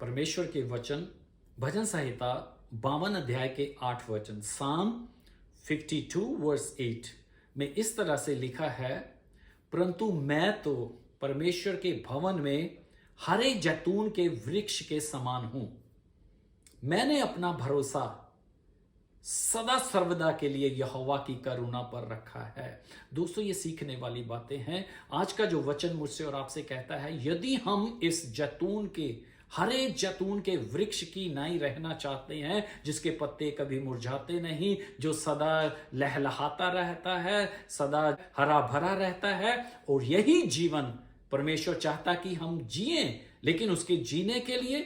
परमेश्वर के वचन भजन संहिता 52 अध्याय के 8 वचन साम 52 वर्स 8 में इस तरह से लिखा है, परंतु मैं तो परमेश्वर के भवन में हरे जैतून के वृक्ष के समान हूं। मैंने अपना भरोसा सदा सर्वदा के लिए यहोवा की करुणा पर रखा है। दोस्तों, ये सीखने वाली बातें हैं। आज का जो वचन मुझसे और आपसे कहता है, यदि हम इस जैतून के हरे जैतून के वृक्ष की नाई रहना चाहते हैं, जिसके पत्ते कभी मुरझाते नहीं, जो सदा लहलहाता रहता है, सदा हरा भरा रहता है, और यही जीवन परमेश्वर चाहता कि हम जिए, लेकिन उसके जीने के लिए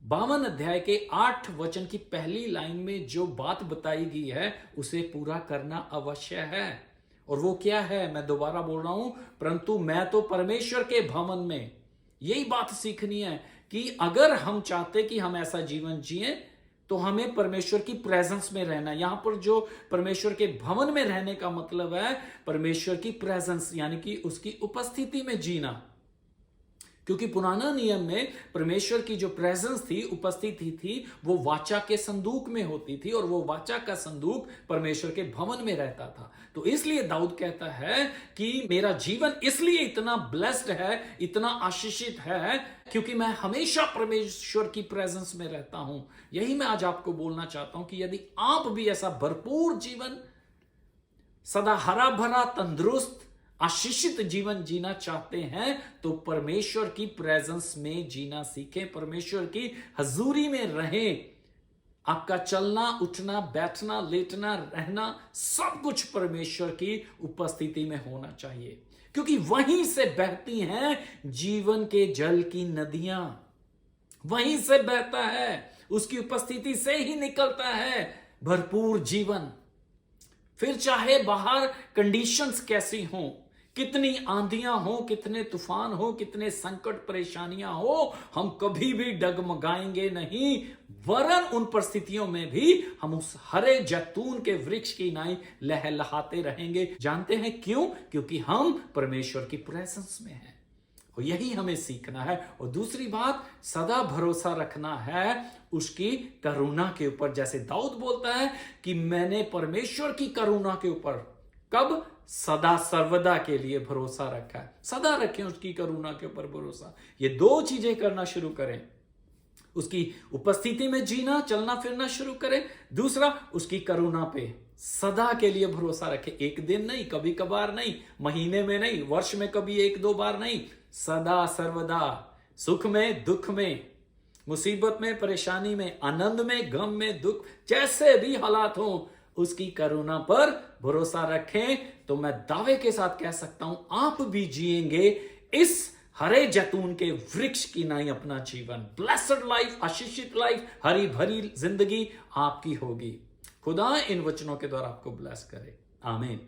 52 अध्याय के 8 वचन की पहली लाइन में जो बात बताई गई है उसे पूरा करना अवश्य है। और वो क्या है? मैं दोबारा बोल रहा हूं, परंतु मैं तो परमेश्वर के भवन में। यही बात सीखनी है कि अगर हम चाहते कि हम ऐसा जीवन जिए तो हमें परमेश्वर की प्रेजेंस में रहना। यहां पर जो परमेश्वर के भवन में रहने का मतलब है परमेश्वर की प्रेजेंस, यानी कि उसकी उपस्थिति में जीना। क्योंकि पुराना नियम में परमेश्वर की जो प्रेजेंस थी, उपस्थिति थी, वो वाचा के संदूक में होती थी, और वो वाचा का संदूक परमेश्वर के भवन में रहता था। तो इसलिए दाऊद कहता है कि मेरा जीवन इसलिए इतना ब्लेस्ड है, इतना आशीषित है, क्योंकि मैं हमेशा परमेश्वर की प्रेजेंस में रहता हूं। यही मैं आज आपको बोलना चाहता हूं कि यदि आप भी ऐसा भरपूर जीवन, सदा हरा भरा, तंदुरुस्त, आशीषित जीवन जीना चाहते हैं तो परमेश्वर की प्रेजेंस में जीना सीखें, परमेश्वर की हजूरी में रहें। आपका चलना, उठना, बैठना, लेटना, रहना, सब कुछ परमेश्वर की उपस्थिति में होना चाहिए, क्योंकि वहीं से बहती हैं जीवन के जल की नदियां। वहीं से बहता है, उसकी उपस्थिति से ही निकलता है भरपूर जीवन। फिर चाहे बाहर कंडीशंस कैसी हों, कितनी आंधियां हो, कितने तूफान हो, कितने संकट परेशानियां हो, हम कभी भी डगमगाएंगे नहीं, वरन उन परिस्थितियों में भी हम उस हरे जैतून के वृक्ष की नाई लहलहाते रहेंगे। जानते हैं क्यों? क्योंकि हम परमेश्वर की प्रेजेंस में हैं, और यही हमें सीखना है। और दूसरी बात, सदा भरोसा रखना है उसकी करुणा के ऊपर। जैसे दाऊद बोलता है कि मैंने परमेश्वर की करुणा के ऊपर, कब? सदा सर्वदा के लिए भरोसा रखा है। सदा रखें उसकी करुणा के ऊपर भरोसा। ये दो चीजें करना शुरू करें, उसकी उपस्थिति में जीना, चलना फिरना शुरू करें। दूसरा, उसकी करुणा पे सदा के लिए भरोसा रखें। एक दिन नहीं, कभी कभार नहीं, महीने में नहीं, वर्ष में कभी एक दो बार नहीं, सदा सर्वदा, सुख में, दुख में, मुसीबत में, परेशानी में, आनंद में, गम में, दुख, जैसे भी हालात हों, उसकी करुणा पर भरोसा रखें। तो मैं दावे के साथ कह सकता हूं, आप भी जिएंगे इस हरे जैतून के वृक्ष की नाई अपना जीवन। ब्लेस्ड लाइफ, आशीषित लाइफ, हरी भरी जिंदगी आपकी होगी। खुदा इन वचनों के द्वारा आपको ब्लेस करे। आमीन।